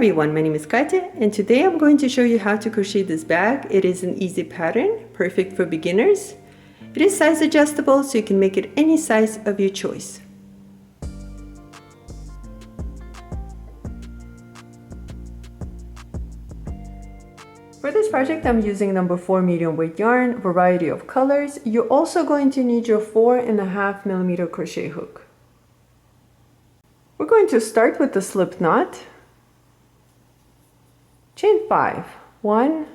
everyone, my name is Katya and today I'm going to show you how to crochet this bag. It is an easy pattern, perfect for beginners. It is size adjustable so you can make it any size of your choice. For this project I'm using number 4 medium weight yarn, variety of colors. You're also going to need your 4.5mm crochet hook. We're going to start with the slip knot. Chain 5. 1,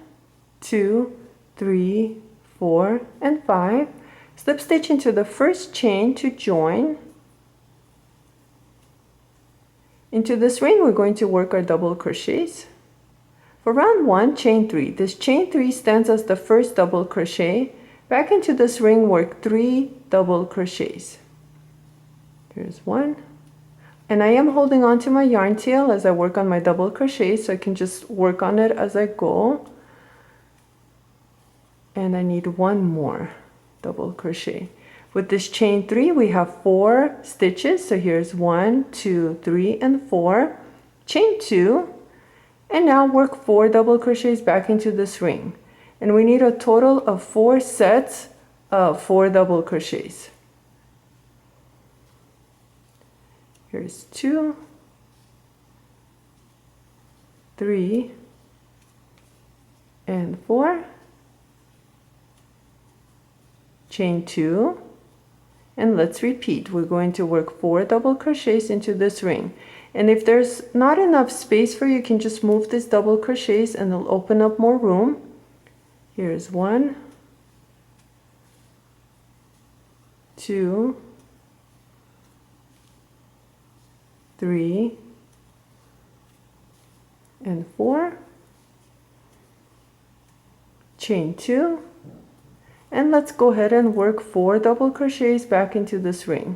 2, 3, 4, and 5. Slip stitch into the first chain to join. Into this ring we're going to work our double crochets. For round 1, chain 3. This chain 3 stands as the first double crochet. Back into this ring work 3 double crochets. Here's 1. And I am holding on to my yarn tail as I work on my double crochet, so I can just work on it as I go. And I need 1 more double crochet. With this chain 3 we have 4 stitches, so here's 1, 2, 3, and 4. Chain 2, and now work 4 double crochets back into this ring. And we need a total of 4 sets of 4 double crochets. Here's 2, 3, and 4. Chain 2, and let's repeat. We're going to work 4 double crochets into this ring. And if there's not enough space for you, you can just move this double crochets and it'll open up more room. Here's 1, 2, 3, and 4. Chain 2, and let's go ahead and work 4 double crochets back into this ring.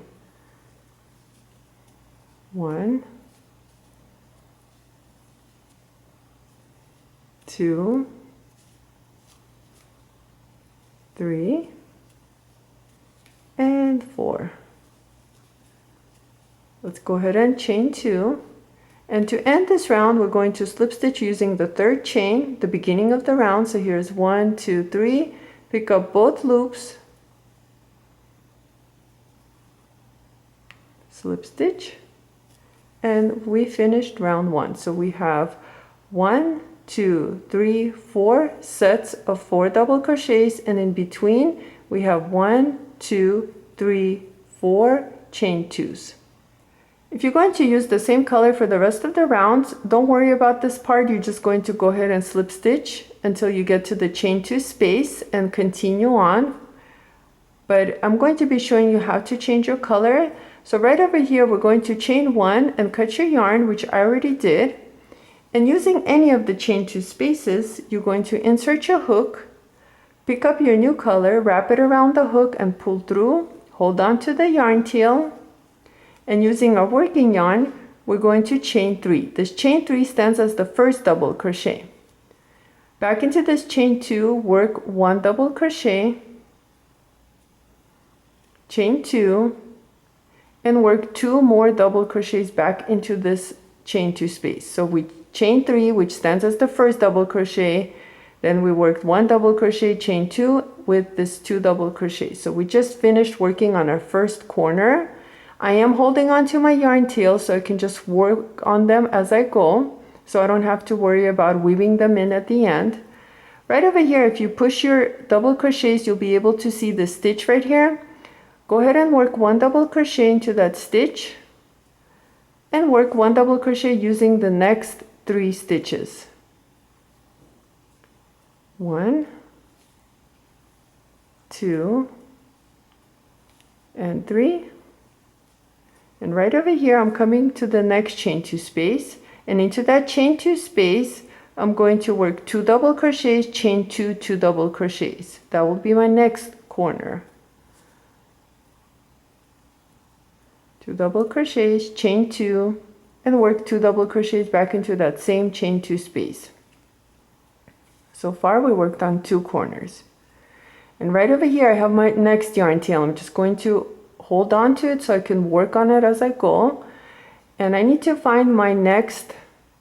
1, 2, 3, and 4. Let's go ahead and chain 2. And to end this round, we're going to slip stitch using the 3rd chain, the beginning of the round. So here's 1, 2, 3. Pick up both loops, slip stitch, and we finished round 1. So we have 1, 2, 3, 4 sets of 4 double crochets, and in between we have 1, 2, 3, 4 chain 2s. If you're going to use the same color for the rest of the rounds, don't worry about this part. You're just going to go ahead and slip stitch until you get to the chain 2 space and continue on. But I'm going to be showing you how to change your color. So right over here, we're going to chain 1 and cut your yarn, which I already did. And using any of the chain 2 spaces, you're going to insert your hook, pick up your new color, wrap it around the hook and pull through, hold on to the yarn tail. And using our working yarn, we're going to chain 3. This chain 3 stands as the first double crochet. Back into this chain 2, work 1 double crochet, chain 2, and work 2 more double crochets back into this chain 2 space. So we chain 3, which stands as the first double crochet, then we worked 1 double crochet, chain 2 with this 2 double crochets. So we just finished working on our first corner. I am holding on to my yarn tail so I can just work on them as I go, so I don't have to worry about weaving them in at the end. Right over here, if you push your double crochets, you'll be able to see the stitch right here. Go ahead and work 1 double crochet into that stitch and work 1 double crochet using the next 3 stitches. 1, 2, and 3. And right over here, I'm coming to the next chain 2 space, and into that chain 2 space, I'm going to work 2 double crochets, chain 2, 2 double crochets. That will be my next corner. 2 double crochets, chain 2, and work 2 double crochets back into that same chain 2 space. So far, we worked on 2 corners. And right over here, I have my next yarn tail. I'm just going to hold on to it so I can work on it as I go. And I need to find my next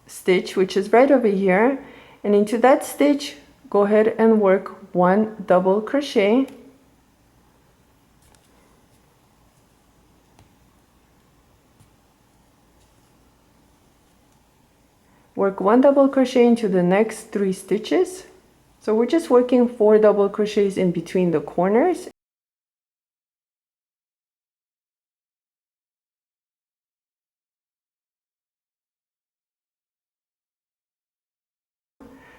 stitch, which is right over here, and into that stitch go ahead and work 1 double crochet, work 1 double crochet into the next 3 stitches. So we're just working 4 double crochets in between the corners.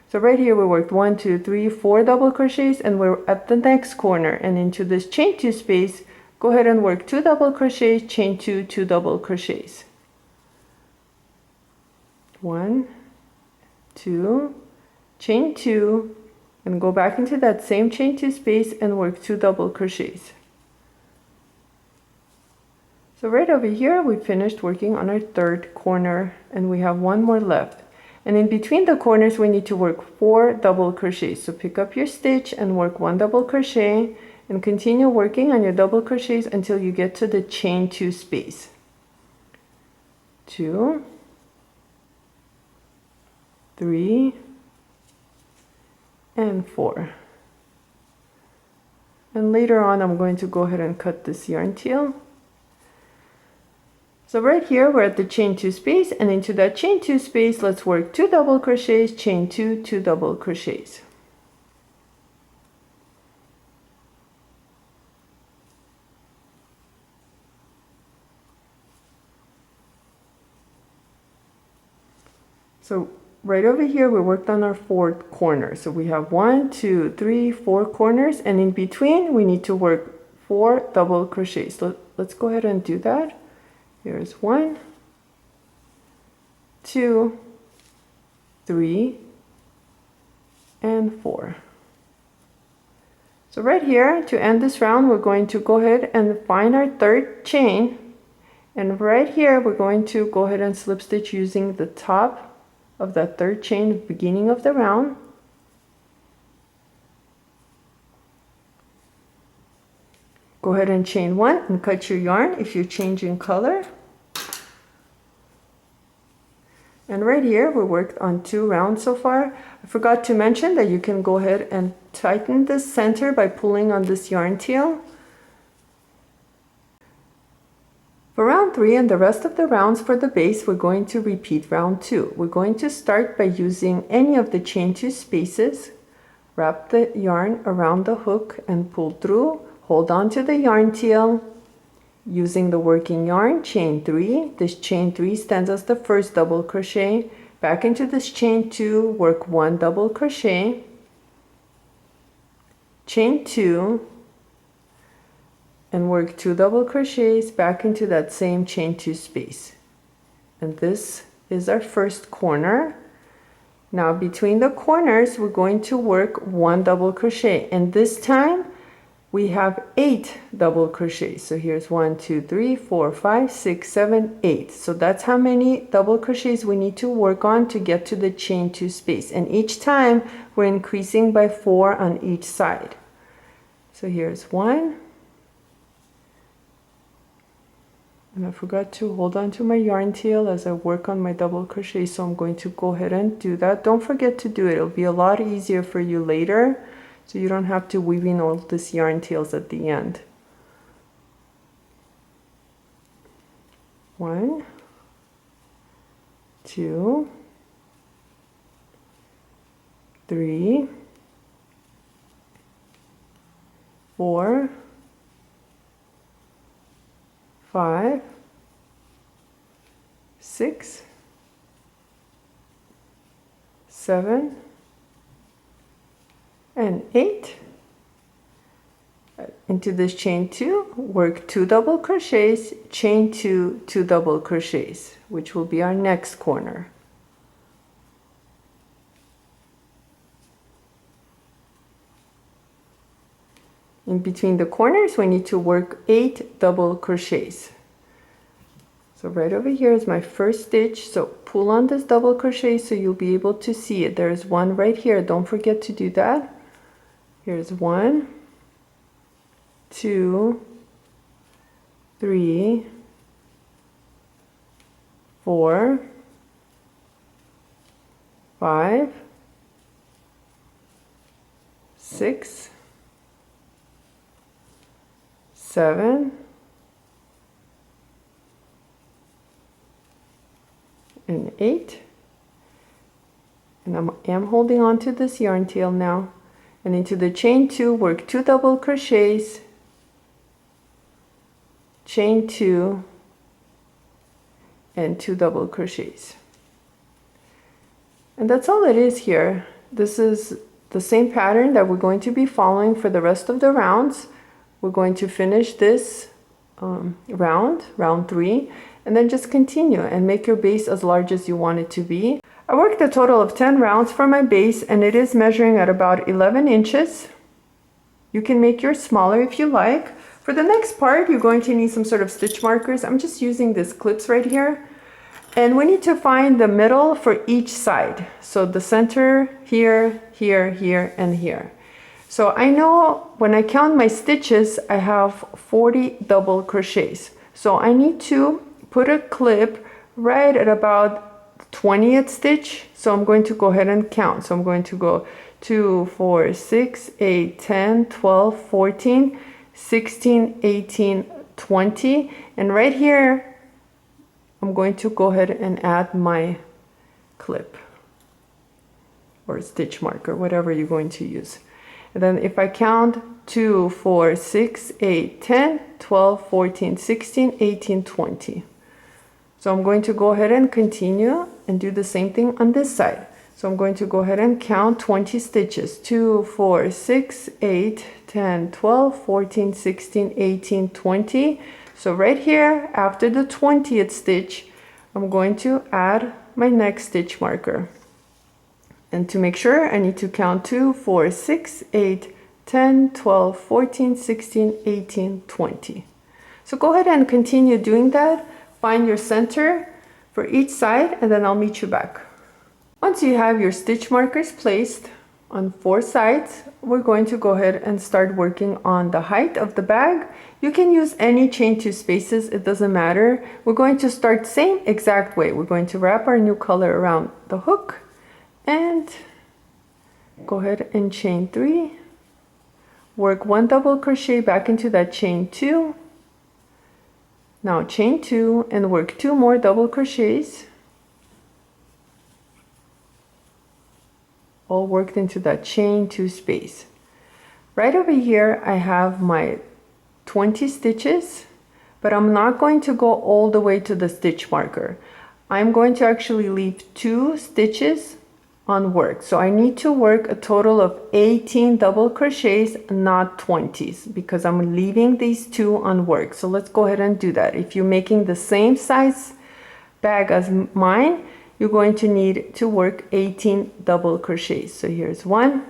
So right here we worked 1, 2, 3, 4 double crochets, and we're at the next corner, and into this chain 2 space go ahead and work 2 double crochets, chain 2, 2 double crochets, 1, 2, chain 2, and go back into that same chain 2 space and work 2 double crochets. So right over here we finished working on our 3rd corner, and we have 1 more left. And in between the corners we need to work 4 double crochets. So pick up your stitch and work 1 double crochet, and continue working on your double crochets until you get to the chain 2 space. 2, 3, and 4. And later on I'm going to go ahead and cut this yarn tail. So right here we're at the chain 2 space, and into that chain 2 space let's work 2 double crochets, chain 2, 2 double crochets. So right over here we worked on our 4th corner. So we have 1, 2, 3, 4 corners, and in between we need to work 4 double crochets. Let's go ahead and do that. Here's 1, 2, 3, and 4. So right here, to end this round, we're going to go ahead and find our 3rd chain, and right here we're going to go ahead and slip stitch using the top of that 3rd chain, beginning of the round. Go ahead and chain 1 and cut your yarn if you're changing color. And right here we worked on 2 rounds so far. I forgot to mention that you can go ahead and tighten the center by pulling on this yarn tail. For round 3 and the rest of the rounds for the base, we're going to repeat round 2. We're going to start by using any of the chain 2 spaces, wrap the yarn around the hook and pull through. Hold on to the yarn tail. Using the working yarn, chain 3. This chain 3 stands as the first double crochet. Back into this chain 2, work 1 double crochet, chain 2, and work 2 double crochets back into that same chain 2 space. And this is our first corner. Now between the corners we're going to work 1 double crochet, and this time we have 8 double crochets. So here's 1, 2, 3, 4, 5, 6, 7, 8. So that's how many double crochets we need to work on to get to the chain 2 space. And each time we're increasing by 4 on each side. So here's 1. And I forgot to hold on to my yarn tail as I work on my double crochet, so I'm going to go ahead and do that. Don't forget to do it. It'll be a lot easier for you later, so you don't have to weave in all this yarn tails at the end. 1, 2, 3, 4, 5, 6, 7, and 8. Into this chain 2, work 2 double crochets, chain 2, 2 double crochets, which will be our next corner. In between the corners we need to work 8 double crochets. So right over here is my first stitch, so pull on this double crochet so you'll be able to see it. There's one right here, don't forget to do that. Here's 1, 2, 3, 4, 5, 6, 7, and 8. And I am holding on to this yarn tail now. And into the chain 2, work 2 double crochets, chain 2, and 2 double crochets. And that's all it is here. This is the same pattern that we're going to be following for the rest of the rounds. We're going to finish this round 3, and then just continue and make your base as large as you want it to be. I worked a total of 10 rounds for my base, and it is measuring at about 11 inches. You can make yours smaller if you like. For the next part, you're going to need some sort of stitch markers. I'm just using these clips right here. And we need to find the middle for each side. So the center here, here, here, and here. So I know when I count my stitches, I have 40 double crochets. So I need to put a clip right at about 20th stitch. So I'm going to go ahead and count. So I'm going to go 2, 4, 6, 8, 10, 12, 14, 16, 18, 20. And right here, I'm going to go ahead and add my clip or stitch marker, whatever you're going to use. And then if I count 2, 4, 6, 8, 10, 12, 14, 16, 18, 20. So I'm going to go ahead and continue and do the same thing on this side. So I'm going to go ahead and count 20 stitches. 2, 4, 6, 8, 10, 12, 14, 16, 18, 20. So right here, after the 20th stitch, I'm going to add my next stitch marker. And to make sure, I need to count 2, 4, 6, 8, 10, 12, 14, 16, 18, 20. So go ahead and continue doing that. Find your center for each side, and then I'll meet you back. Once you have your stitch markers placed on 4 sides, we're going to go ahead and start working on the height of the bag. You can use any chain 2 spaces, it doesn't matter. We're going to start same exact way. We're going to wrap our new color around the hook and go ahead and chain 3. Work 1 double crochet back into that chain 2. Now chain 2 and work 2 more double crochets. All worked into that chain 2 space. Right over here I have my 20 stitches, but I'm not going to go all the way to the stitch marker. I'm going to actually leave 2 stitches unworked. So I need to work a total of 18 double crochets, not 20s, because I'm leaving these 2 unworked. So let's go ahead and do that. If you're making the same size bag as mine, you're going to need to work 18 double crochets. So here's 1,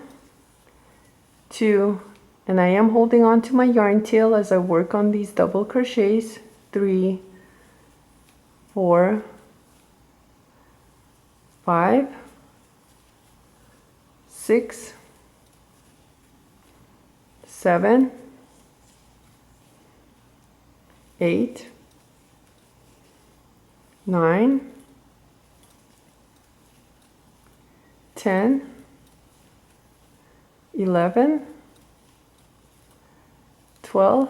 2, and I am holding on to my yarn tail as I work on these double crochets. 3, 4, 5, 6, 7, 8, 9, 10, 11, 12,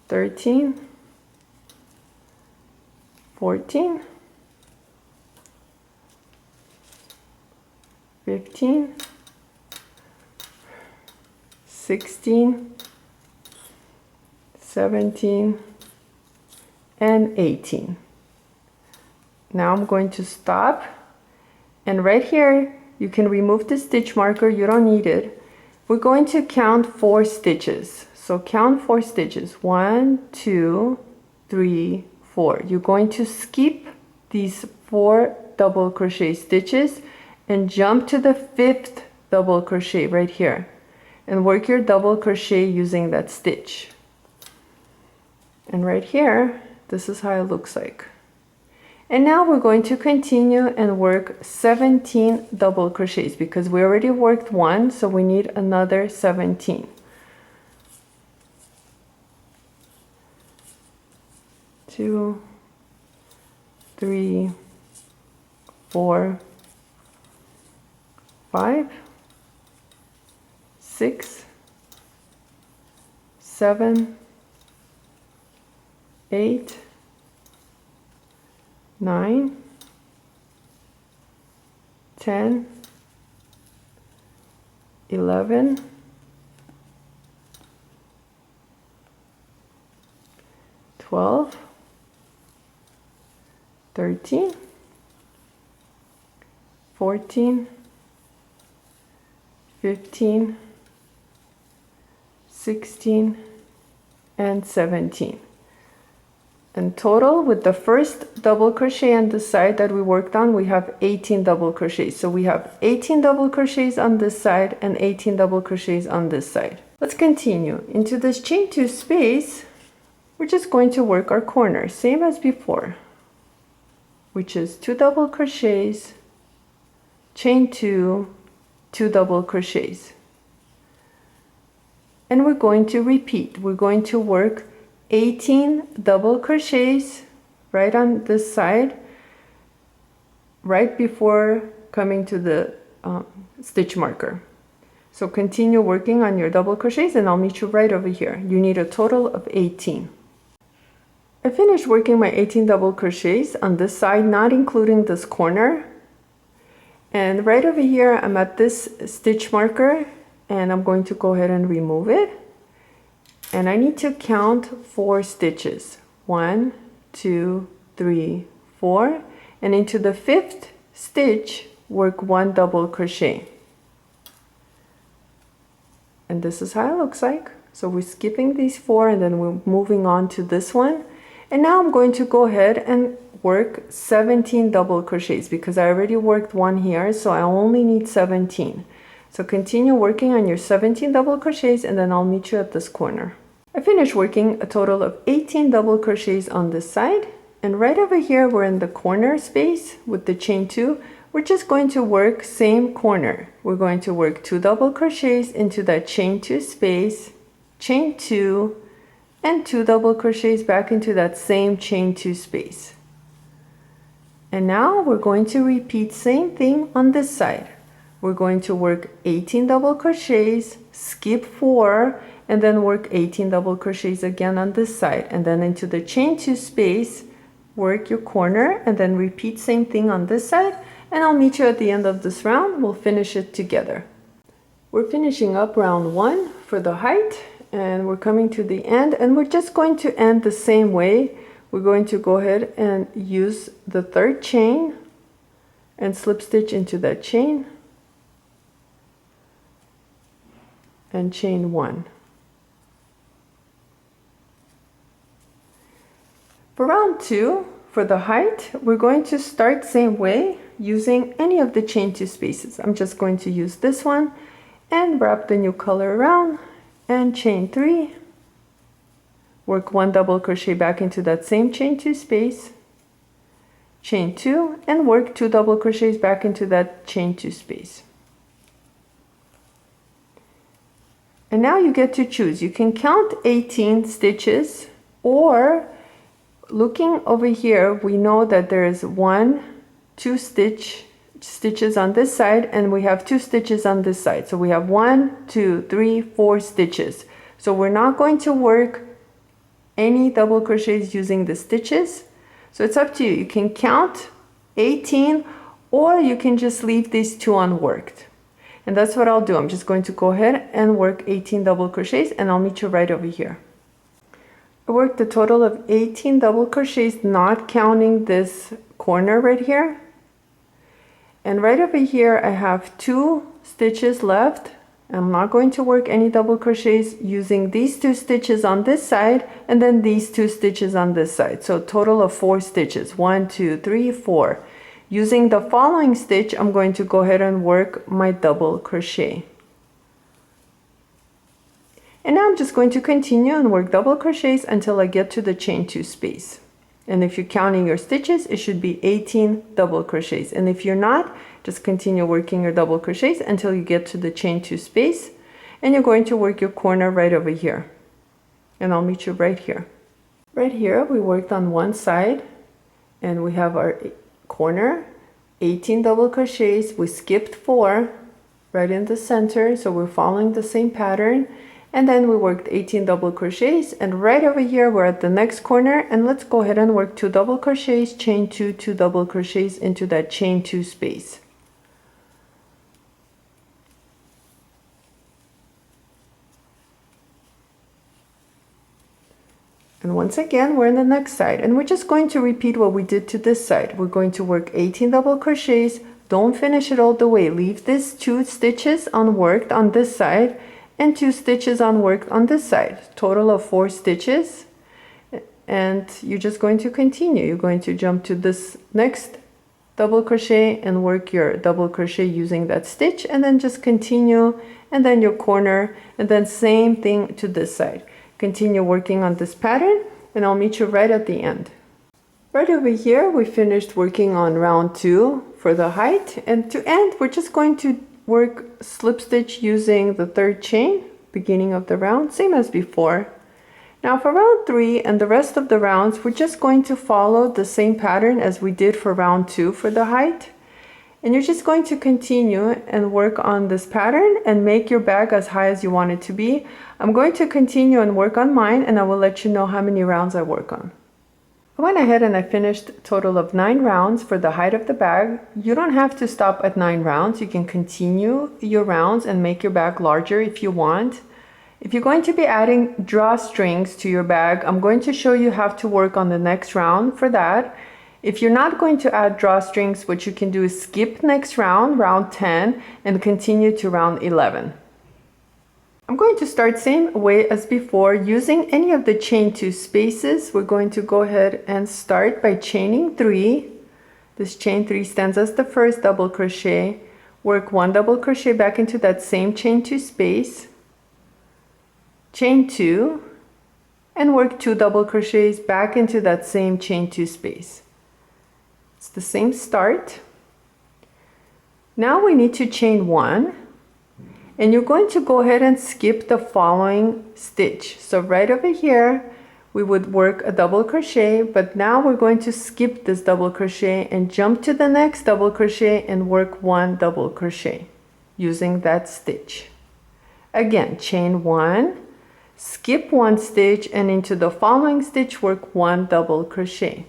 13, 14, 15, 16, 17, and 18. Now I'm going to stop, and right here you can remove the stitch marker, you don't need it. We're going to count 4 stitches. So count 4 stitches. 1, 2, 3, 4. You're going to skip these 4 double crochet stitches and jump to the 5th double crochet right here and work your double crochet using that stitch. And right here, this is how it looks like. And now we're going to continue and work 17 double crochets because we already worked 1, so we need another 17. 2, 3, 4, 5, 6, 7, 8, 9, 10, 11, 12, 13, 14, 15, 16, and 17. In total, with the first double crochet on the side that we worked on, we have 18 double crochets. So we have 18 double crochets on this side and 18 double crochets on this side. Let's continue. Into this chain 2 space, we're just going to work our corner, same as before, which is 2 double crochets, chain 2, 2 double crochets. And we're going to repeat. We're going to work 18 double crochets right on this side, right before coming to the stitch marker. So continue working on your double crochets and I'll meet you right over here. You need a total of 18. I finished working my 18 double crochets on this side, not including this corner. And right over here, I'm at this stitch marker and I'm going to go ahead and remove it. And I need to count 4 stitches. 1, 2, 3, 4. And into the 5th stitch, work 1 double crochet. And this is how it looks like. So we're skipping these 4 and then we're moving on to this one. And now I'm going to go ahead and work 17 double crochets because I already worked 1 here, so I only need 17. So continue working on your 17 double crochets and then I'll meet you at this corner. I finished working a total of 18 double crochets on this side, and right over here we're in the corner space with the chain 2. We're just going to work same corner. We're going to work 2 double crochets into that chain 2 space, chain 2, and 2 double crochets back into that same chain 2 space. And now we're going to repeat same thing on this side. We're going to work 18 double crochets, skip 4, and then work 18 double crochets again on this side, and then into the chain 2 space, work your corner, and then repeat same thing on this side, and I'll meet you at the end of this round. We'll finish it together. We're finishing up round 1 for the height, and we're coming to the end, and we're just going to end the same way. We're going to go ahead and use the 3rd chain and slip stitch into that chain and chain 1. For round 2, for the height, we're going to start same way using any of the chain 2 spaces. I'm just going to use this one and wrap the new color around and chain 3, work 1 double crochet back into that same chain 2 space, chain 2, and work 2 double crochets back into that chain 2 space. And now you get to choose. You can count 18 stitches, or looking over here, we know that there is 1, 2 stitches on this side, and we have 2 stitches on this side. So we have 1, 2, 3, 4 stitches. So we're not going to work any double crochets using the stitches. So it's up to you. You can count 18, or you can just leave these 2 unworked. And that's what I'll do. I'm just going to go ahead and work 18 double crochets, and I'll meet you right over here. I worked a total of 18 double crochets, not counting this corner right here. And right over here, I have 2 stitches left. I'm not going to work any double crochets using these 2 stitches on this side and then these 2 stitches on this side. So a total of 4 stitches, 1, 2, 3, 4. Using the following stitch, I'm going to go ahead and work my double crochet. And now I'm just going to continue and work double crochets until I get to the chain 2 space. And if you're counting your stitches, it should be 18 double crochets. And if you're not, just continue working your double crochets until you get to the chain 2 space. And you're going to work your corner right over here. And I'll meet you right here. Right here, we worked on one side and we have our corner. 18 double crochets. We skipped 4 right in the center, so we're following the same pattern. And then we worked 18 double crochets, and right over here we're at the next corner, and let's go ahead and work 2 double crochets, chain 2, 2 double crochets into that chain 2 space. And once again, we're in the next side, and we're just going to repeat what we did to this side. We're going to work 18 double crochets. Don't finish it all the way. Leave this 2 stitches unworked on this side and 2 stitches unworked on this side. Total of 4 stitches. And you're just going to continue. You're going to jump to this next double crochet and work your double crochet using that stitch, and then just continue, and then your corner, and then same thing to this side. Continue working on this pattern, and I'll meet you right at the end. Right over here, we finished working on round 2 for the height, and to end, we're just going to work slip stitch using the 3rd chain, beginning of the round, same as before. Now for round 3 and the rest of the rounds, we're just going to follow the same pattern as we did for round 2 for the height. And you're just going to continue and work on this pattern and make your bag as high as you want it to be. I'm going to continue and work on mine, and I will let you know how many rounds I work on. I went ahead and I finished a total of 9 rounds for the height of the bag. You don't have to stop at 9 rounds. You can continue your rounds and make your bag larger if you want. If you're going to be adding drawstrings to your bag, I'm going to show you how to work on the next round for that. If you're not going to add drawstrings, what you can do is skip next round, round 10, and continue to round 11. I'm going to start same way as before, using any of the chain 2 spaces. We're going to go ahead and start by chaining 3. This chain 3 stands as the first double crochet. Work 1 double crochet back into that same chain 2 space. Chain 2, and work 2 double crochets back into that same chain 2 space. It's the same start. Now we need to chain 1, and you're going to go ahead and skip the following stitch. So right over here we would work a double crochet, but now we're going to skip this double crochet and jump to the next double crochet and work 1 double crochet using that stitch. Again, chain 1, skip 1 stitch, and into the following stitch work 1 double crochet.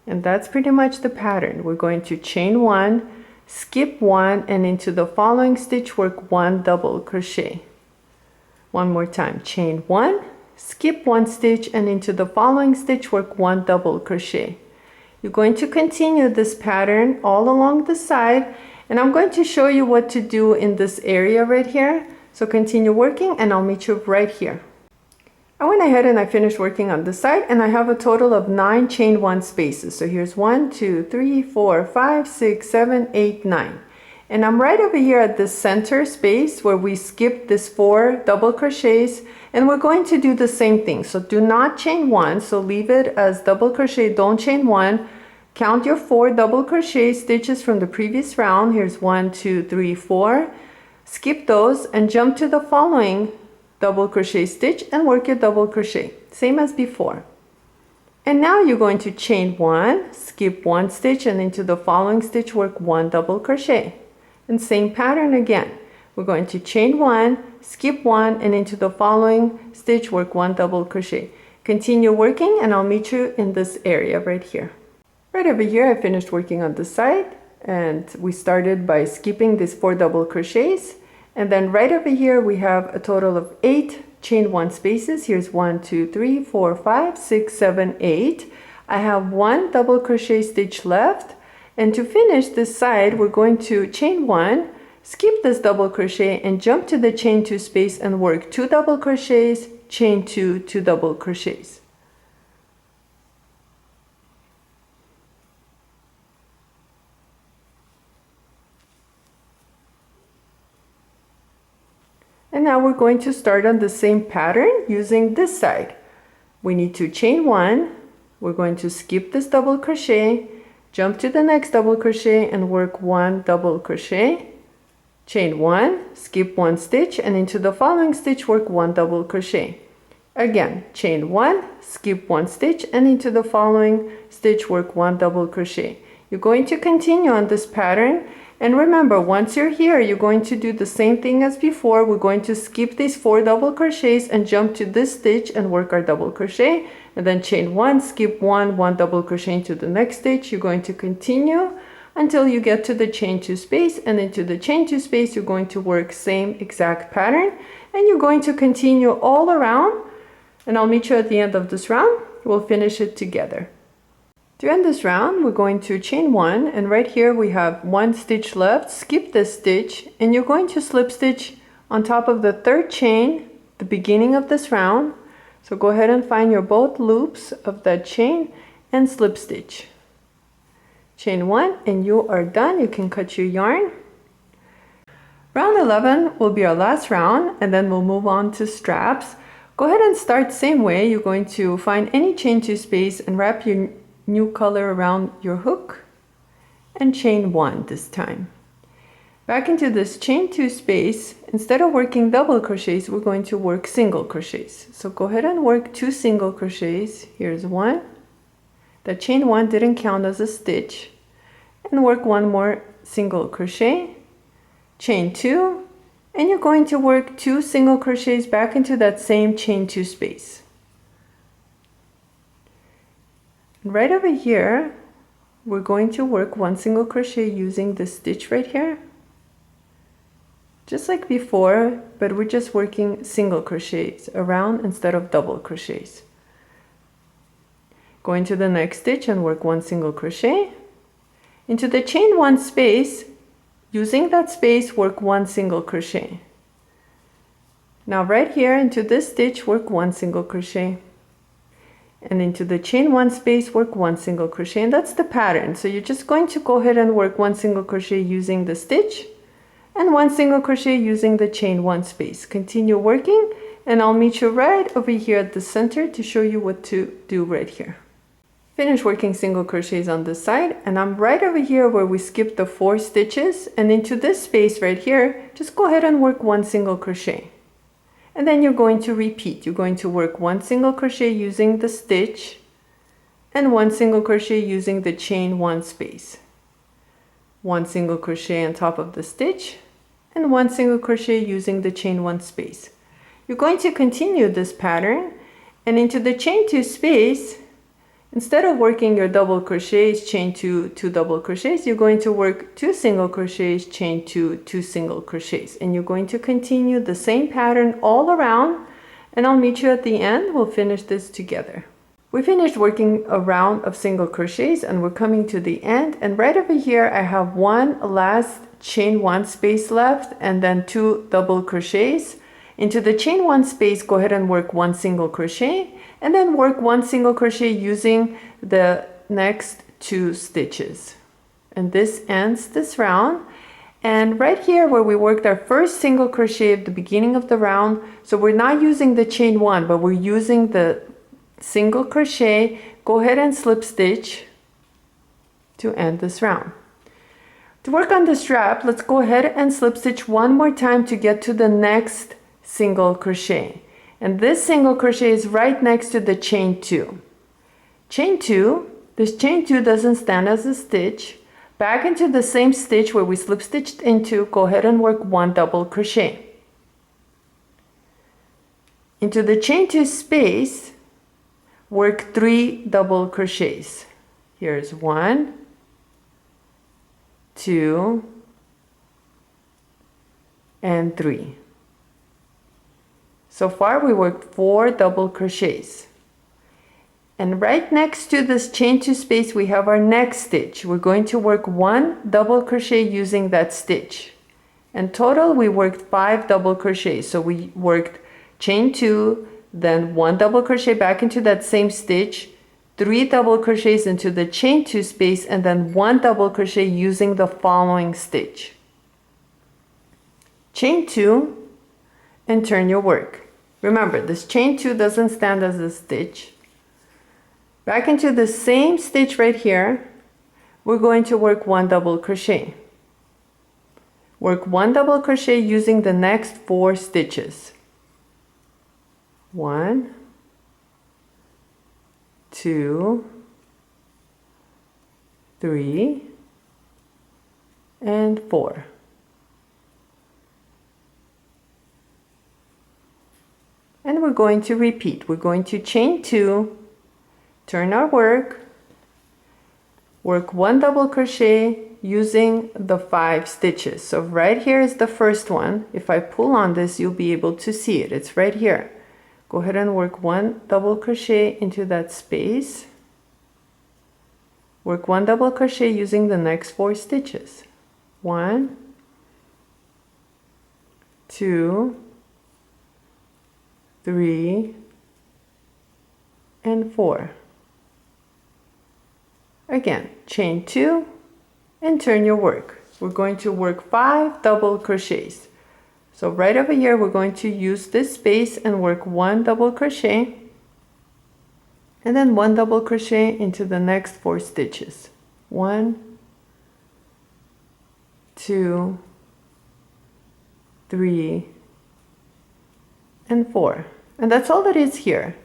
And that's pretty much the pattern. We're going to chain 1, skip 1, and into the following stitch work 1 double crochet. One more time, chain 1, skip 1 stitch, and into the following stitch work 1 double crochet. You're going to continue this pattern all along the side, and I'm going to show you what to do in this area right here. So continue working, and I'll meet you right here. I went ahead and I finished working on this side, and I have a total of 9 chain 1 spaces. So here's 1, 2, 3, 4, 5, 6, 7, 8, 9. And I'm right over here at the center space where we skipped this 4 double crochets, and we're going to do the same thing. So do not chain 1, so leave it as double crochet, don't chain 1. Count your 4 double crochet stitches from the previous round. Here's 1, 2, 3, 4. Skip those and jump to the following double crochet stitch and work your double crochet, same as before. And now you're going to chain 1, skip 1 stitch, and into the following stitch work 1 double crochet. And same pattern again. We're going to chain 1, skip 1, and into the following stitch work 1 double crochet. Continue working, and I'll meet you in this area right here. Right over here I finished working on this side, and we started by skipping these 4 double crochets. And then right over here we have a total of 8 chain 1 spaces. Here's 1, 2, 3, 4, 5, 6, 7, 8. I have 1 double crochet stitch left, and to finish this side we're going to chain 1, skip this double crochet, and jump to the chain 2 space and work 2 double crochets, chain 2, 2 double crochets. And now we're going to start on the same pattern using this side. We need to chain 1, we're going to skip this double crochet, jump to the next double crochet and work 1 double crochet, chain 1, skip 1 stitch, and into the following stitch work 1 double crochet. Again, chain 1, skip 1 stitch, and into the following stitch work 1 double crochet. You're going to continue on this pattern, and remember, once you're here, you're going to do the same thing as before. We're going to skip these 4 double crochets and jump to this stitch and work our double crochet, and then chain 1, skip 1 double crochet into the next stitch. You're going to continue until you get to the chain 2 space, and into the chain 2 space you're going to work same exact pattern, and you're going to continue all around, and I'll meet you at the end of this round. We'll finish it together. To end this round, we're going to chain 1, and right here we have 1 stitch left. Skip this stitch, and you're going to slip stitch on top of the 3rd chain, the beginning of this round. So go ahead and find your both loops of that chain and slip stitch. Chain 1, and you are done. You can cut your yarn. Round 11 will be our last round, and then we'll move on to straps. Go ahead and start same way. You're going to find any chain 2 space and wrap your new color around your hook and chain 1 this time. Back into this chain 2 space, instead of working double crochets, we're going to work single crochets. So go ahead and work 2 single crochets. Here's 1. The chain 1 didn't count as a stitch, and work 1 more single crochet, chain 2, and you're going to work 2 single crochets back into that same chain 2 space. Right over here, we're going to work 1 single crochet using this stitch right here, just like before, but we're just working single crochets around instead of double crochets. Go into the next stitch and work 1 single crochet. Into the chain 1 space, using that space, work 1 single crochet. Now right here into this stitch, work 1 single crochet. And into the chain 1 space, work 1 single crochet, and that's the pattern. So you're just going to go ahead and work 1 single crochet using the stitch and 1 single crochet using the chain 1 space. Continue working, and I'll meet you right over here at the center to show you what to do right here. Finish working single crochets on this side, and I'm right over here where we skipped the 4 stitches, and into this space right here, just go ahead and work 1 single crochet. And then you're going to repeat. You're going to work 1 single crochet using the stitch and 1 single crochet using the chain 1 space. 1 single crochet on top of the stitch and 1 single crochet using the chain 1 space. You're going to continue this pattern, and into the chain 2 space, instead of working your double crochets, chain 2 double crochets, you're going to work 2 single crochets, chain 2 single crochets, and you're going to continue the same pattern all around, and I'll meet you at the end. We'll finish this together. We finished working a round of single crochets, and we're coming to the end, and right over here I have 1 last chain 1 space left and then 2 double crochets. Into the chain 1 space, go ahead and work 1 single crochet, and then work 1 single crochet using the next 2 stitches. And this ends this round. And right here where we worked our first single crochet at the beginning of the round, so we're not using the chain 1, but we're using the single crochet, go ahead and slip stitch to end this round. To work on the strap, let's go ahead and slip stitch 1 more time to get to the next single crochet. And this single crochet is right next to the chain 2. Chain 2, this chain 2 doesn't stand as a stitch. Back into the same stitch where we slip stitched into, go ahead and work 1 double crochet. Into the chain 2 space, work 3 double crochets. Here's 1, 2, and 3. So far we worked 4 double crochets. And right next to this chain 2 space we have our next stitch. We're going to work 1 double crochet using that stitch. In total we worked 5 double crochets. So we worked chain 2, then 1 double crochet back into that same stitch, 3 double crochets into the chain 2 space, and then 1 double crochet using the following stitch. Chain 2 and turn your work. Remember, this chain 2 doesn't stand as a stitch. Back into the same stitch right here, we're going to work 1 double crochet. Work 1 double crochet using the next 4 stitches. 1, 2, 3, and 4. And we're going to repeat. We're going to chain 2, turn our work, work 1 double crochet using the 5 stitches. So right here is the first one. If I pull on this, you'll be able to see it. It's right here. Go ahead and work 1 double crochet into that space. Work 1 double crochet using the next 4 stitches. 1, 2, 3, and 4. Again, chain 2 and turn your work. We're going to work 5 double crochets. So right over here, we're going to use this space and work 1 double crochet, and then 1 double crochet into the next 4 stitches. 1, 2, 3, and 4. And that's all that is here.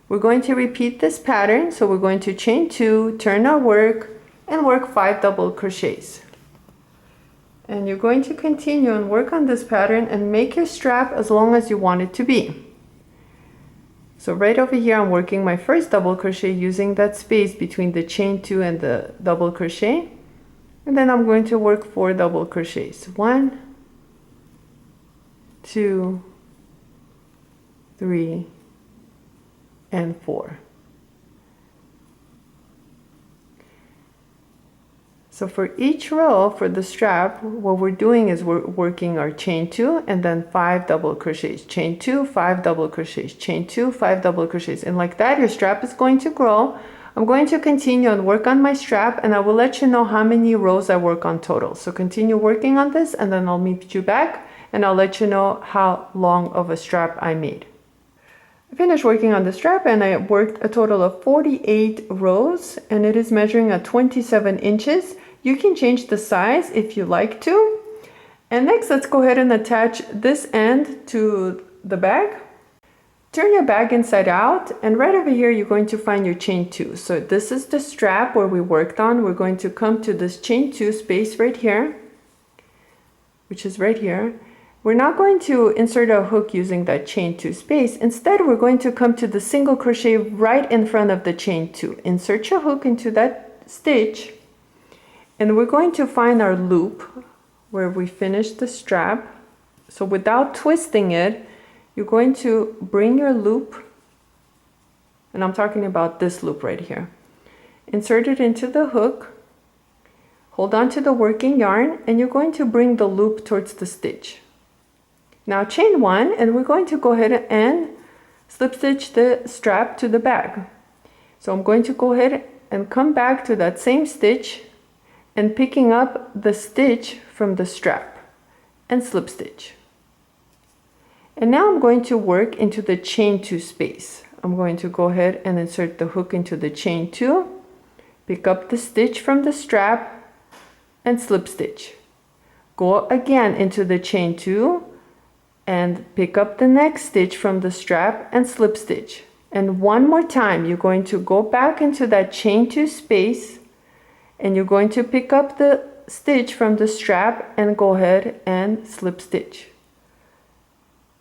We're going to repeat this pattern, so we're going to chain 2, turn our work, and work 5 double crochets. And you're going to continue and work on this pattern and make your strap as long as you want it to be. So right over here, I'm working my first double crochet using that space between the chain 2 and the double crochet. And then I'm going to work 4 double crochets. 1, 2, 3, and 4. So for each row for the strap, what we're doing is we're working our chain 2 and then 5 double crochets, chain 2, 5 double crochets, chain 2, 5 double crochets, and like that your strap is going to grow. I'm going to continue and work on my strap, and I will let you know how many rows I work on total. So continue working on this, and then I'll meet you back and I'll let you know how long of a strap I made. I finished working on the strap and I worked a total of 48 rows, and it is measuring at 27 inches. You can change the size if you like to. And next, let's go ahead and attach this end to the bag. Turn your bag inside out, and right over here you're going to find your chain 2. So this is the strap where we worked on. We're going to come to this chain 2 space right here, which is right here. We're not going to insert a hook using that chain 2 space. Instead, we're going to come to the single crochet right in front of the chain 2. Insert your hook into that stitch, and we're going to find our loop where we finished the strap. So without twisting it, you're going to bring your loop, and I'm talking about this loop right here. Insert it into the hook, hold on to the working yarn, and you're going to bring the loop towards the stitch. Now chain 1, and we're going to go ahead and slip stitch the strap to the bag. So I'm going to go ahead and come back to that same stitch and picking up the stitch from the strap and slip stitch. And now I'm going to work into the chain 2 space. I'm going to go ahead and insert the hook into the chain 2, pick up the stitch from the strap and slip stitch. Go again into the chain 2 and pick up the next stitch from the strap and slip stitch. And one more time, you're going to go back into that chain 2 space, and you're going to pick up the stitch from the strap and go ahead and slip stitch.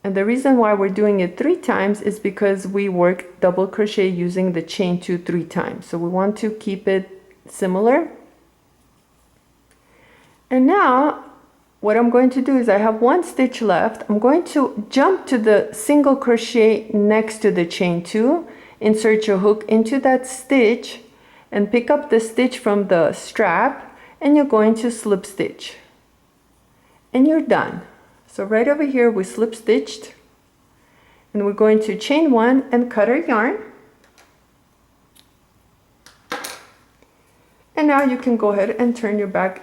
And the reason why we're doing it 3 times is because we work double crochet using the chain 2 3 times. So we want to keep it similar. And now what I'm going to do is I have 1 stitch left. I'm going to jump to the single crochet next to the chain 2, insert your hook into that stitch and pick up the stitch from the strap, and you're going to slip stitch. And you're done. So right over here we slip stitched, and we're going to chain 1 and cut our yarn. And now you can go ahead and turn your bag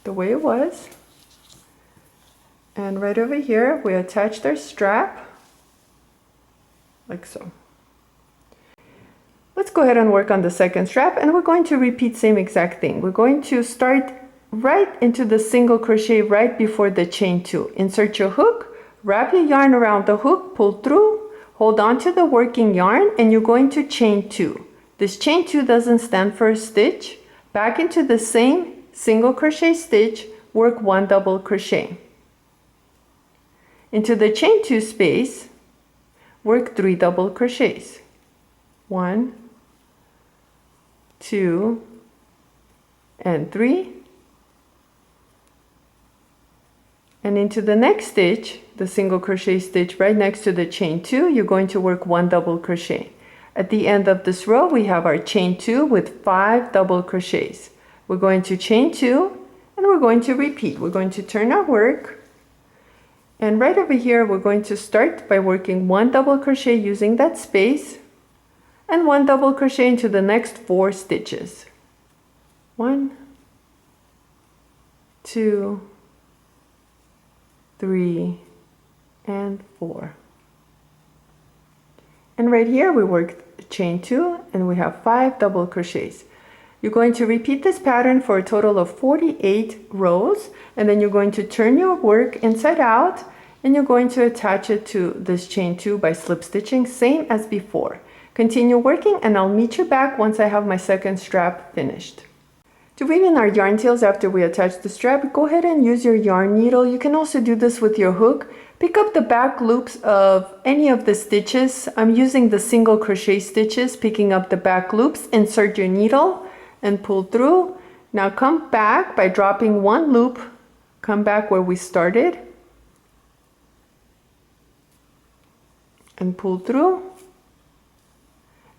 the way it was. And right over here we attached our strap like so. Let's go ahead and work on the second strap, and we're going to repeat same exact thing. We're going to start right into the single crochet right before the chain 2. Insert your hook, wrap your yarn around the hook, pull through, hold on to the working yarn and you're going to chain 2. This chain 2 doesn't stand for a stitch. Back into the same single crochet stitch, work 1 double crochet. Into the chain 2 space, work 3 double crochets. 1, 2, and 3. And into the next stitch, the single crochet stitch right next to the chain 2, you're going to work 1 double crochet. At the end of this row, we have our chain 2 with 5 double crochets. We're going to chain 2 and we're going to repeat. We're going to turn our work. And right over here, we're going to start by working 1 double crochet using that space and 1 double crochet into the next 4 stitches. 1, 2, 3, and 4. And right here we work chain 2 and we have 5 double crochets. You're going to repeat this pattern for a total of 48 rows, and then you're going to turn your work inside out and you're going to attach it to this chain 2 by slip stitching, same as before. Continue working and I'll meet you back once I have my second strap finished. To weave in our yarn tails after we attach the strap, go ahead and use your yarn needle. You can also do this with your hook. Pick up the back loops of any of the stitches. I'm using the single crochet stitches, picking up the back loops, insert your needle and pull through. Now come back by dropping 1 loop, come back where we started and pull through.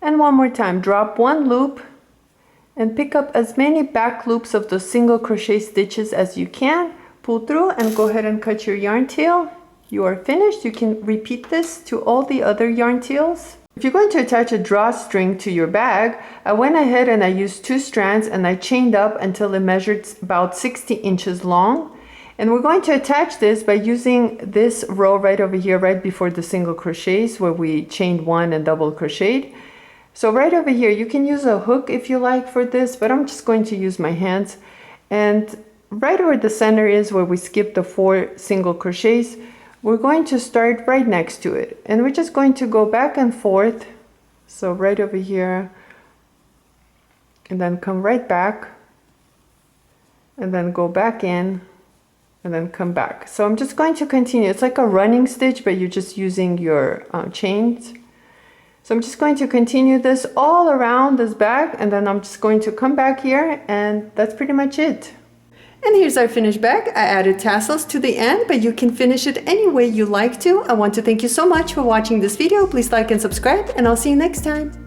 And one more time, drop 1 loop and pick up as many back loops of the single crochet stitches as you can. Pull through and go ahead and cut your yarn tail. You are finished. You can repeat this to all the other yarn tails. If you're going to attach a drawstring to your bag, I went ahead and I used 2 strands and I chained up until it measured about 60 inches long. And we're going to attach this by using this row right over here, right before the single crochets where we chained 1 and double crocheted. So right over here, you can use a hook if you like for this, but I'm just going to use my hands. And right where the center is, where we skipped the 4 single crochets, we're going to start right next to it. And we're just going to go back and forth. So right over here, and then come right back, and then go back in, and then come back. So I'm just going to continue. It's like a running stitch, but you're just using your chains. So I'm just going to continue this all around this bag, and then I'm just going to come back here, and that's pretty much it. And here's our finished bag. I added tassels to the end, but you can finish it any way you like to. I want to thank you so much for watching this video. Please like and subscribe, and I'll see you next time.